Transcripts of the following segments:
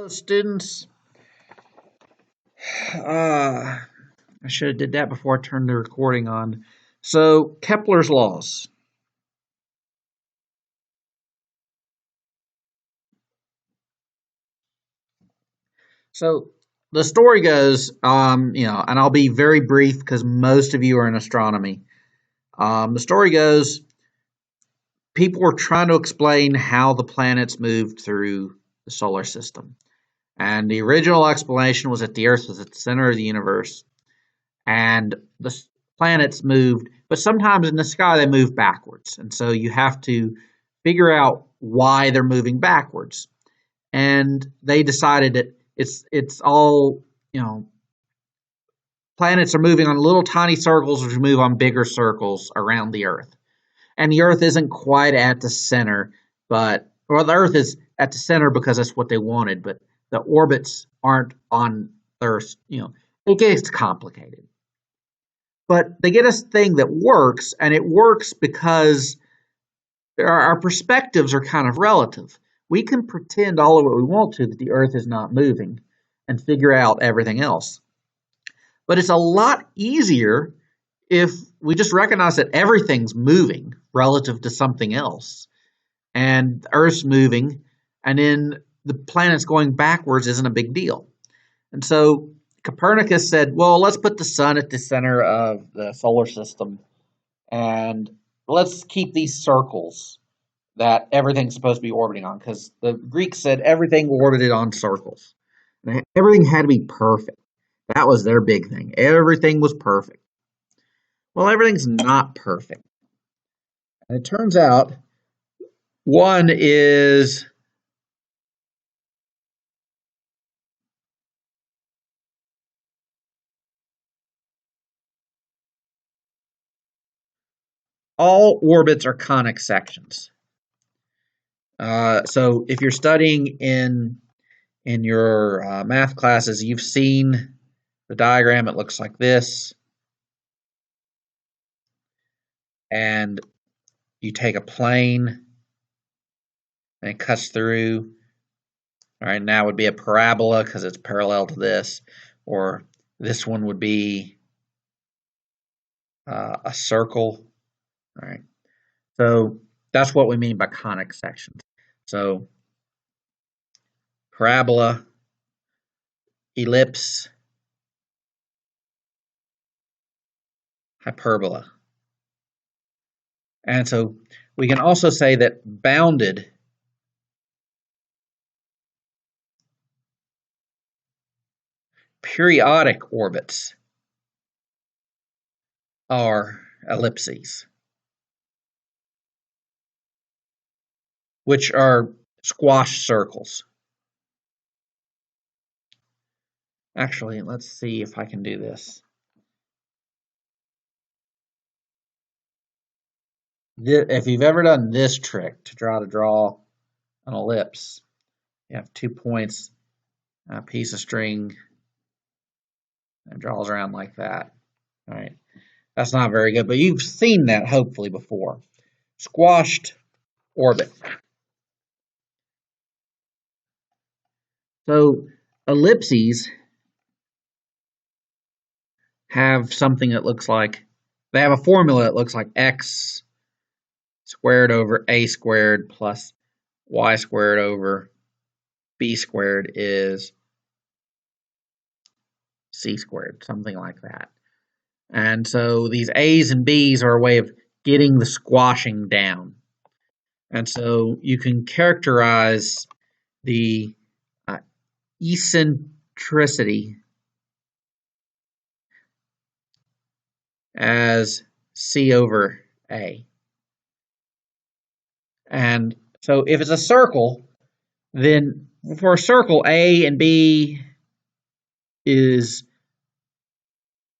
Hello, students. I should have did that before I turned the recording on. So, Kepler's laws. So, the story goes, and I'll be very brief because most of you are in astronomy. The story goes, people were trying to explain how the planets moved through the solar system. And the original explanation was that the Earth was at the center of the universe, and the planets moved, but sometimes in the sky they move backwards. And so you have to figure out why they're moving backwards. And they decided that it's all, planets are moving on little tiny circles which move on bigger circles around the Earth. And the Earth isn't quite at the center, the Earth is at the center because that's what they wanted, but the orbits aren't on Earth. It gets complicated. But they get us a thing that works, and it works because our perspectives are kind of relative. We can pretend all of what we want to that the Earth is not moving and figure out everything else. But it's a lot easier if we just recognize that everything's moving relative to something else. And the Earth's moving, and then the planet's going backwards isn't a big deal. And so Copernicus said, well, let's put the sun at the center of the solar system, and let's keep these circles that everything's supposed to be orbiting on, because the Greeks said everything orbited on circles. And everything had to be perfect. That was their big thing. Everything was perfect. Well, everything's not perfect. And it turns out one is all orbits are conic sections. So if you're studying in your math classes, you've seen the diagram. It looks like this. And you take a plane and it cuts through. All right, now would be a parabola because it's parallel to this, or this one would be a circle. All right, so that's what we mean by conic sections. So parabola, ellipse, hyperbola. And so we can also say that bounded periodic orbits are ellipses, which are squash circles. Actually, let's see if I can do this. If you've ever done this trick to draw an ellipse, you have 2 points, a piece of string, and it draws around like that. All right, that's not very good, but you've seen that hopefully before. Squashed orbit. So ellipses have something that looks like, they have a formula that looks like x squared over a squared plus y squared over b squared is c squared, something like that. And so these a's and b's are a way of getting the squashing down. And so you can characterize the eccentricity as c over a. And so if it's a circle, then for a circle, A and B is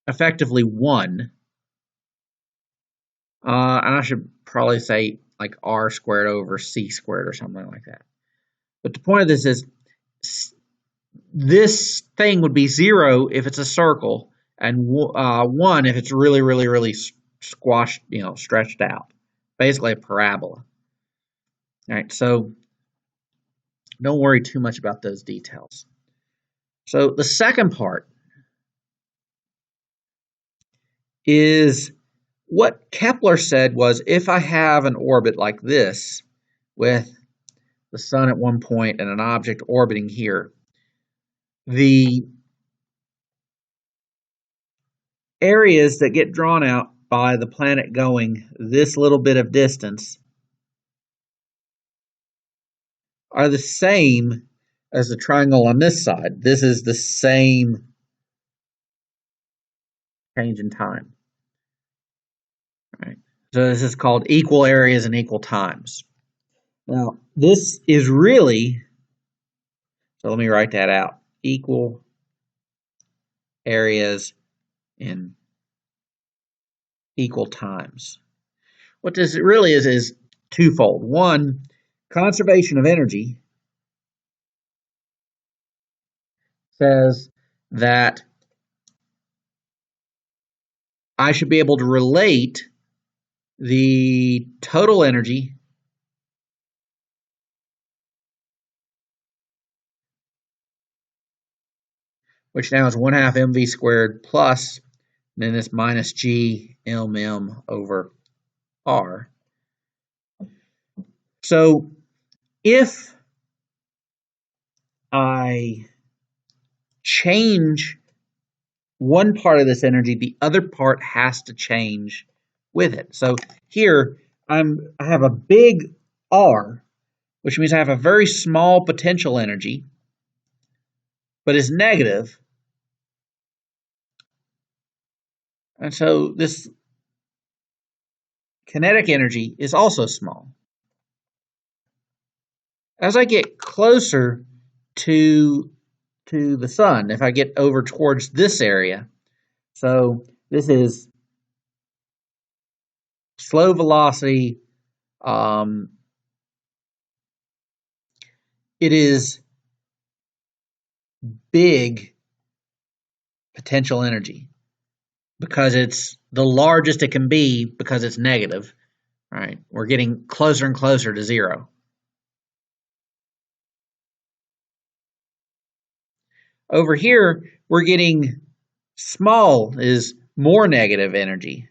effectively 1. And I should probably say like R squared over C squared or something like that. But the point of this is this thing would be 0 if it's a circle, and 1 if it's really, really, really squashed, stretched out. Basically a parabola. All right, so Don't worry too much about those details. So the second part is what Kepler said was if I have an orbit like this with the sun at one point and an object orbiting here, the areas that get drawn out by the planet going this little bit of distance are the same as the triangle on this side. This is the same change in time. Right? So this is called equal areas and equal times. Now, this is really, so let me write that out, equal areas in equal times. What this really is twofold. One, conservation of energy says that I should be able to relate the total energy which now is 1/2 mv squared plus, and then this minus g mm over r. So if I change one part of this energy, the other part has to change with it. So here I have a big R, which means I have a very small potential energy, but it's negative. And so this kinetic energy is also small. As I get closer to the sun, if I get over towards this area, so this is slow velocity, it is big potential energy because it's the largest it can be because it's negative, right? We're getting closer and closer to zero. Over here, we're getting small is more negative energy.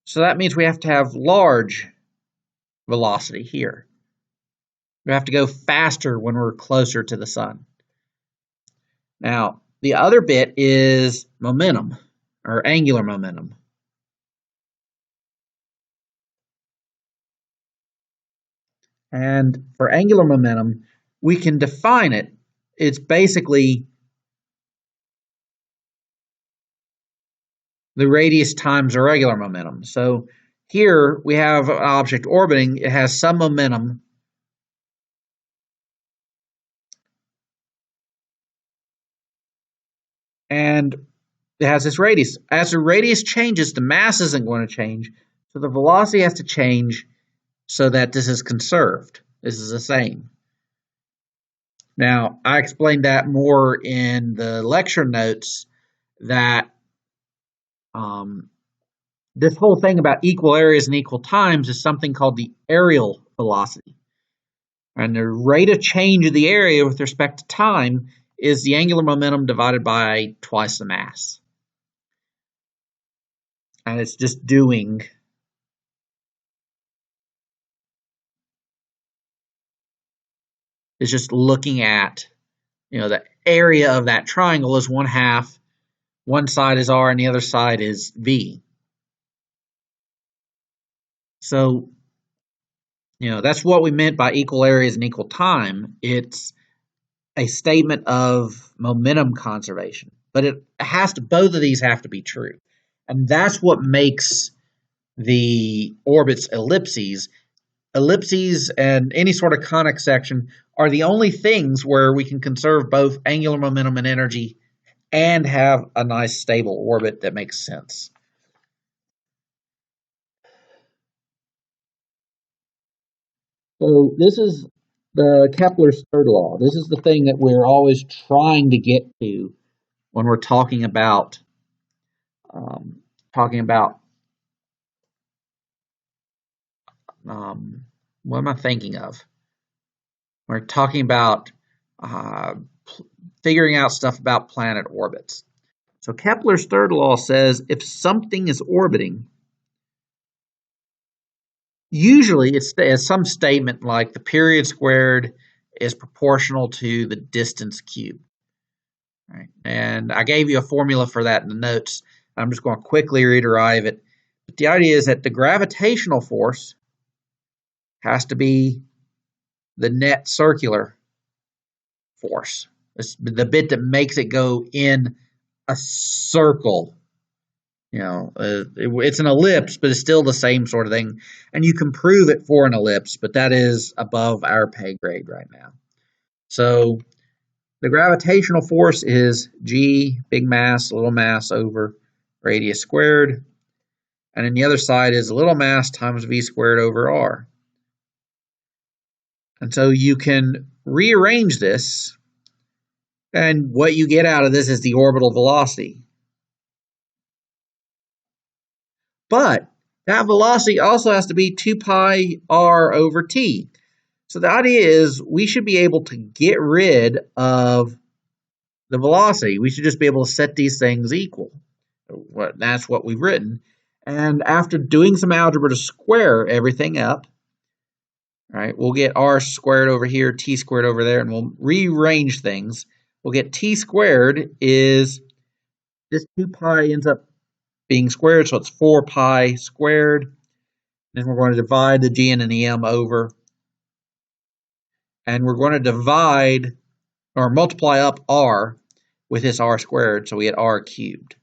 So that means we have to have large velocity here. We have to go faster when we're closer to the sun. Now, the other bit is momentum, or angular momentum. And for angular momentum, we can define it. It's basically the radius times the regular momentum. So here we have an object orbiting. It has some momentum. And it has this radius. As the radius changes, the mass isn't going to change. So the velocity has to change so that this is conserved. This is the same. Now, I explained that more in the lecture notes that this whole thing about equal areas and equal times is something called the areal velocity. And the rate of change of the area with respect to time is the angular momentum divided by twice the mass. And it's just doing is just looking at, the area of that triangle is 1/2. One side is r and the other side is v. So, that's what we meant by equal areas and equal time. It's a statement of momentum conservation, but both of these have to be true. And that's what makes the orbits ellipses. Ellipses and any sort of conic section are the only things where we can conserve both angular momentum and energy and have a nice stable orbit that makes sense. So this is the Kepler's third law. This is the thing that we're always trying to get to when we're talking about um, what am I thinking of? We're talking about uh, figuring out stuff about planet orbits. So Kepler's third law says if something is orbiting, usually it's some statement like the period squared is proportional to the distance cubed. Right? And I gave you a formula for that in the notes. I'm just going to quickly rederive it. But the idea is that the gravitational force has to be the net circular force. It's the bit that makes it go in a circle. It's an ellipse, but it's still the same sort of thing. And you can prove it for an ellipse, but that is above our pay grade right now. So the gravitational force is G, big mass, little mass over radius squared. And then the other side is little mass times V squared over R. And so you can rearrange this, and what you get out of this is the orbital velocity. But that velocity also has to be 2 pi r over t. So the idea is we should be able to get rid of the velocity. We should just be able to set these things equal. That's what we've written. And after doing some algebra to square everything up, right, we'll get r squared over here, t squared over there, and we'll rearrange things. We'll get t squared is this 2 pi ends up being squared, so it's 4 pi squared. Then we're going to divide the g and the m over. And we're going to divide or multiply up r with this r squared, so we get r cubed.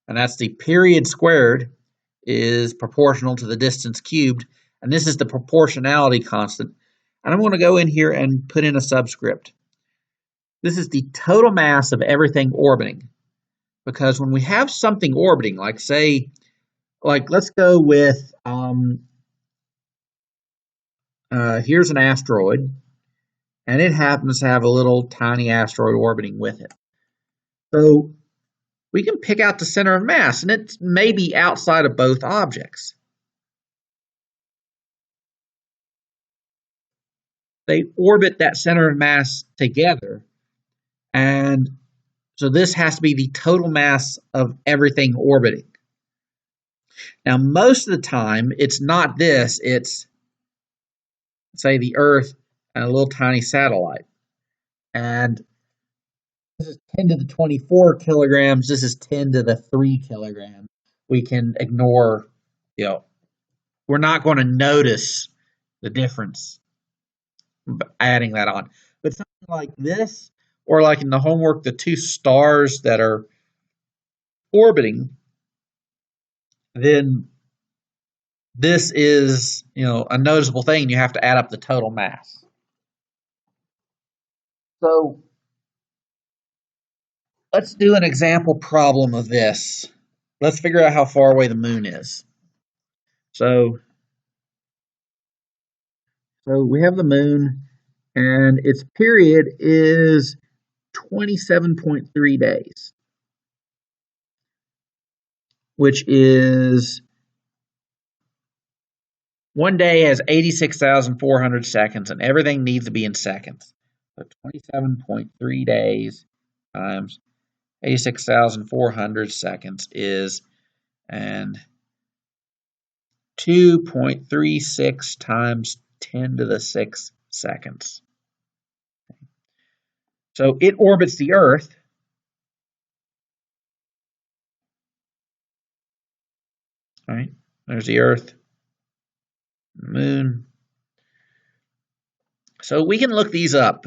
And that's the period squared is proportional to the distance cubed. And this is the proportionality constant. And I'm going to go in here and put in a subscript. This is the total mass of everything orbiting. Because when we have something orbiting, like say, let's go with, here's an asteroid, and it happens to have a little tiny asteroid orbiting with it. So we can pick out the center of mass, and it may be outside of both objects. They orbit that center of mass together, and so this has to be the total mass of everything orbiting. Now, most of the time, it's not this. It's, say, the Earth and a little tiny satellite. And this is 10 to the 24 kilograms. This is 10 to the 3 kilograms. We can ignore, we're not going to notice the difference adding that on. But something like this, or like in the homework, the two stars that are orbiting, then this is, a noticeable thing. You have to add up the total mass. So let's do an example problem of this. Let's figure out how far away the moon is. So we have the moon, and its period is 27.3 days, which is one day has 86,400 seconds, and everything needs to be in seconds. So 27.3 days times 86,400 seconds is, and 2.36 times 10 to the 6 seconds. So it orbits the Earth. All right, there's the Earth, the moon. So we can look these up.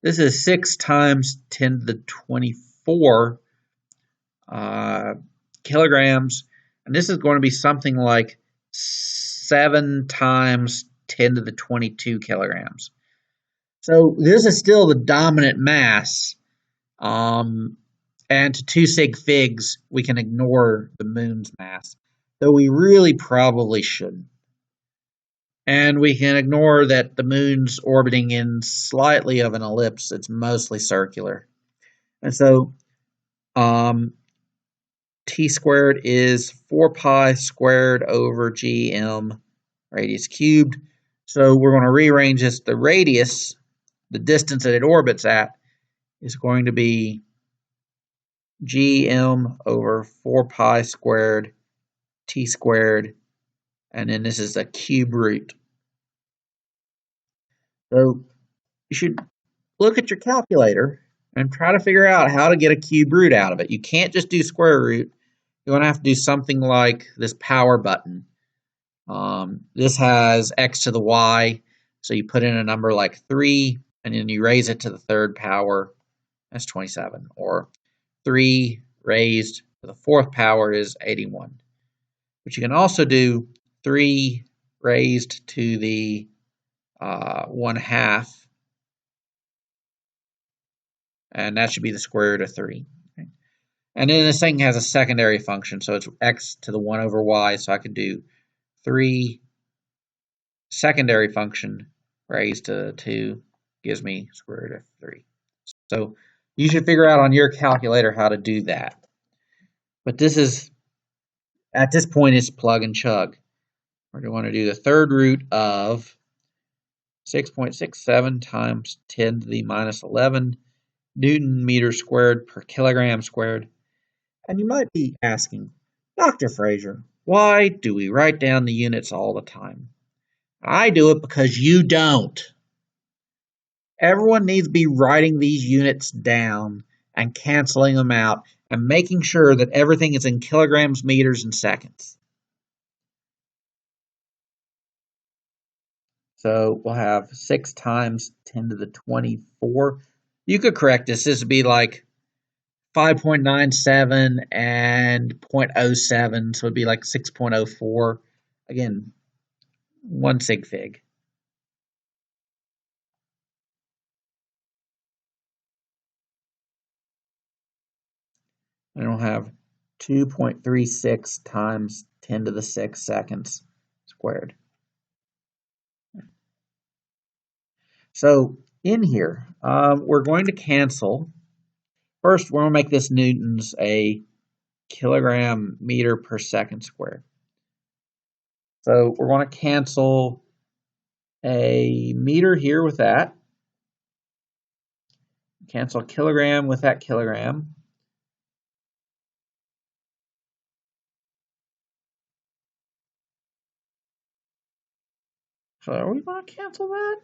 This is 6 times 10 to the 24 kilograms. And this is going to be something like 7 times 10 to the 22 kilograms. So this is still the dominant mass. And to 2 sig figs, we can ignore the moon's mass, though we really probably shouldn't. And we can ignore that the moon's orbiting in slightly of an ellipse. It's mostly circular. And so t squared is 4 pi squared over gm radius cubed. So we're going to rearrange this. The radius, the distance that it orbits at, is going to be gm over 4 pi squared t squared, and then this is a cube root. So you should look at your calculator and try to figure out how to get a cube root out of it. You can't just do square root. You're going to have to do something like this power button. This has x to the y, so you put in a number like 3, and then you raise it to the third power, that's 27. Or 3 raised to the fourth power is 81. But you can also do 3 raised to the 1/2, and that should be the square root of 3. Okay. And then this thing has a secondary function, so it's x to the 1 over y, so I could do 3 secondary function raised to 2 gives me square root of 3. So you should figure out on your calculator how to do that. But this is, at this point, it's plug and chug. We're going to want to do the third root of 6.67 times 10 to the minus 11 Newton meter squared per kilogram squared. And you might be asking, Dr. Fraser, why do we write down the units all the time? I do it because you don't. Everyone needs to be writing these units down and canceling them out and making sure that everything is in kilograms, meters, and seconds. So we'll have 6 times 10 to the 24. You could correct this. This would be like 5.97 and 0.07, so it'd be like 6.04. Again, 1 sig fig. And it'll have 2.36 times 10 to the 6 seconds squared. So in here, we're going to cancel. First, we're going to make this newtons a kilogram meter per second squared. So we're going to cancel a meter here with that. Cancel a kilogram with that kilogram. So are we going to cancel that?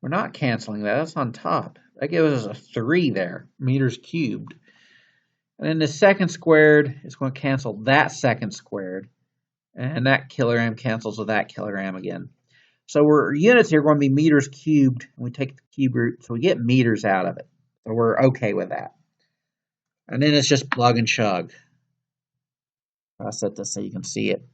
We're not canceling that. That's on top. That gives us a 3 there, meters cubed. And then the second squared is going to cancel that second squared. And that kilogram cancels with that kilogram again. So our units here are going to be meters cubed. And we take the cube root, so we get meters out of it. So we're okay with that. And then it's just plug and chug. I'll set this so you can see it.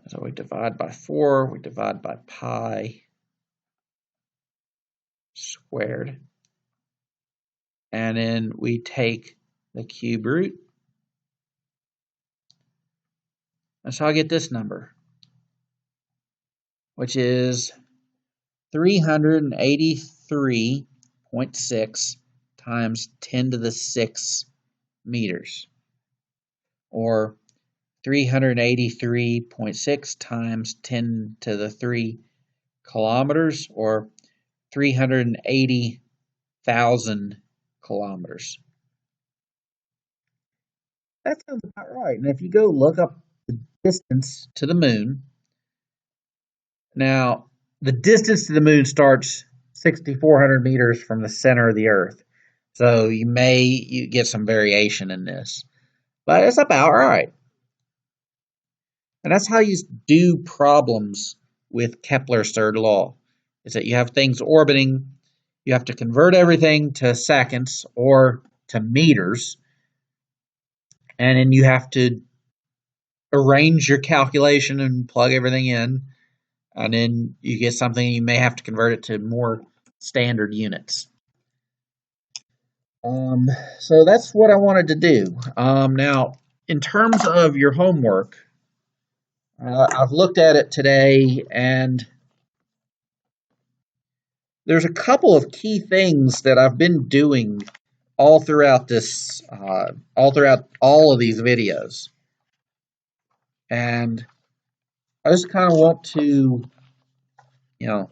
So we divide by 4, we divide by pi squared. And then we take the cube root. And so I get this number, which is 383.6 times 10 to the 6 meters, or 383.6 times 10 to the 3 kilometers, or 380,000 kilometers. That sounds about right. And if you go look up the distance to the moon, now the distance to the moon starts 6,400 meters from the center of the Earth. So you get some variation in this, but it's about right. And that's how you do problems with Kepler's third law, is that you have things orbiting, you have to convert everything to seconds or to meters, and then you have to arrange your calculation and plug everything in, and then you get something you may have to convert it to more standard units. Um, so that's what I wanted to do. Now, in terms of your homework, I've looked at it today, and there's a couple of key things that I've been doing all throughout all of these videos, and I just kind of want to, you know,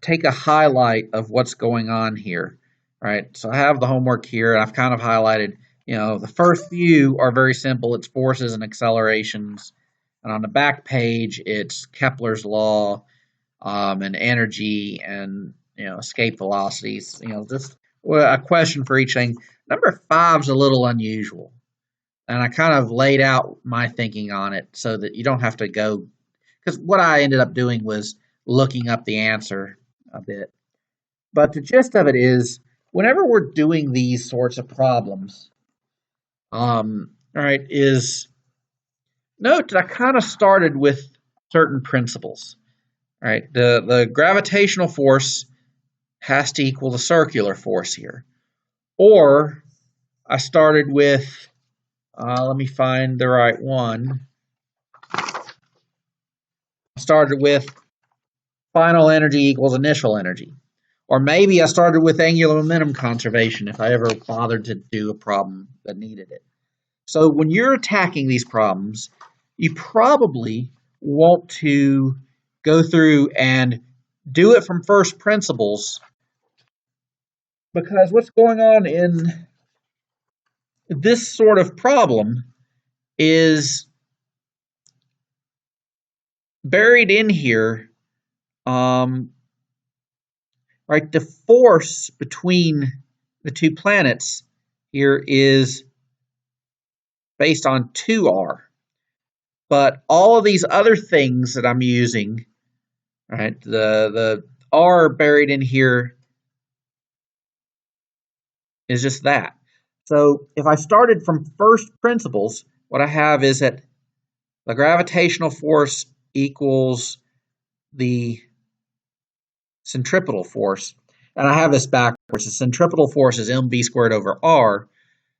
take a highlight of what's going on here, right? So I have the homework here, and I've kind of highlighted, the first few are very simple. It's forces and accelerations. And on the back page, it's Kepler's law, and energy and, escape velocities. Just a question for each thing. Number 5's a little unusual. And I kind of laid out my thinking on it so that you don't have to go, because what I ended up doing was looking up the answer a bit. But the gist of it is, whenever we're doing these sorts of problems, all right, is note that I kind of started with certain principles. All right, the gravitational force has to equal the circular force here. Or I started with, let me find the right one. I started with final energy equals initial energy. Or maybe I started with angular momentum conservation if I ever bothered to do a problem that needed it. So when you're attacking these problems, you probably want to go through and do it from first principles, because what's going on in this sort of problem is buried in here, right? The force between the two planets here is based on 2r. But all of these other things that I'm using, right, the r buried in here is just that. So if I started from first principles, what I have is that the gravitational force equals the centripetal force. And I have this backwards. The centripetal force is mv squared over r,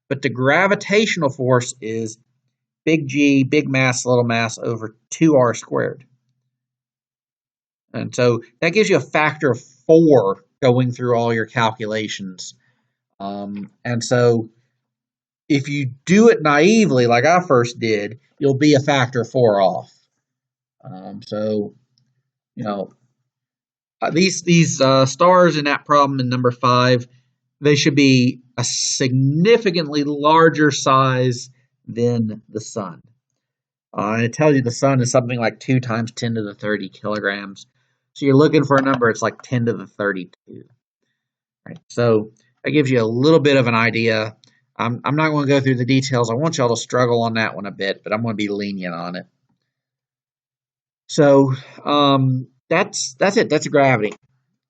but the gravitational force is big G, big mass, little mass over 2r squared. And so that gives you a factor of 4 going through all your calculations. And so if you do it naively, like I first did, you'll be a factor of 4 off. These stars in that problem in number 5, they should be a significantly larger size than the sun. And it tells you the sun is something like 2 times 10 to the 30 kilograms. So you're looking for a number, it's like 10 to the 32. Right? So that gives you a little bit of an idea. I'm not going to go through the details. I want y'all to struggle on that one a bit, but I'm going to be lenient on it. So that's it. That's gravity.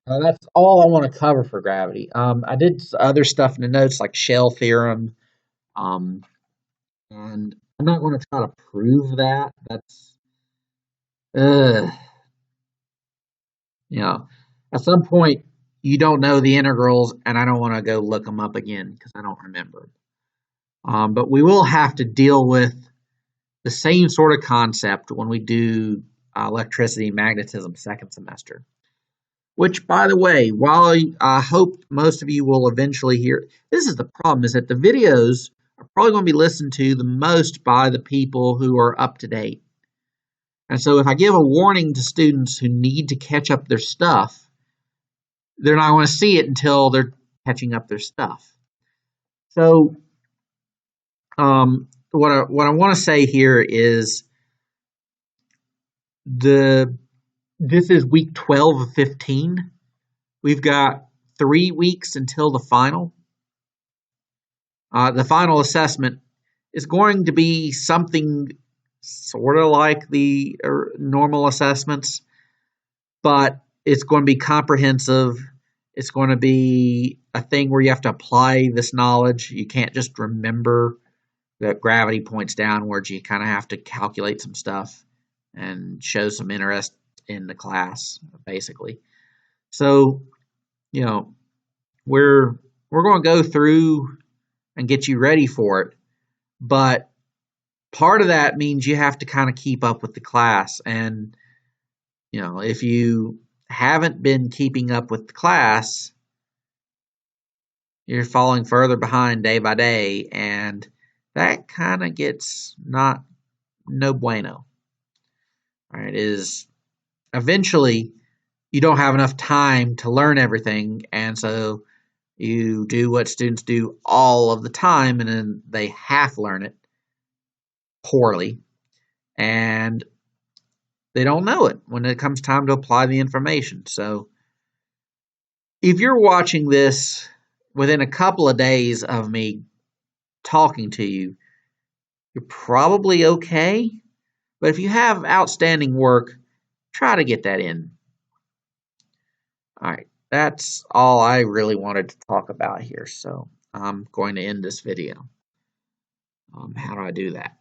That's all I want to cover for gravity. I did other stuff in the notes like shell theorem, and I'm not going to try to prove that. That's, at some point you don't know the integrals, and I don't want to go look them up again because I don't remember. But we will have to deal with the same sort of concept when we do electricity and magnetism second semester. Which, by the way, while I hope most of you will eventually hear, this is the problem, is that the videos are probably going to be listened to the most by the people who are up to date. And so if I give a warning to students who need to catch up their stuff, they're not going to see it until they're catching up their stuff. So what I want to say here is this is week 12 of 15. We've got 3 weeks until the final. The final assessment is going to be something sort of like the normal assessments, but it's going to be comprehensive. It's going to be a thing where you have to apply this knowledge. You can't just remember that gravity points downwards. You kind of have to calculate some stuff and show some interest in the class, basically. So, you know, we're going to go through and get you ready for it, but part of that means you have to kind of keep up with the class. And, if you haven't been keeping up with the class, you're falling further behind day by day, and that kind of gets no bueno. All right, is eventually you don't have enough time to learn everything, and so you do what students do all of the time, and then they half learn it poorly, and they don't know it when it comes time to apply the information. So if you're watching this within a couple of days of me talking to you, you're probably okay. But if you have outstanding work, try to get that in. All right, that's all I really wanted to talk about here. So I'm going to end this video. How do I do that?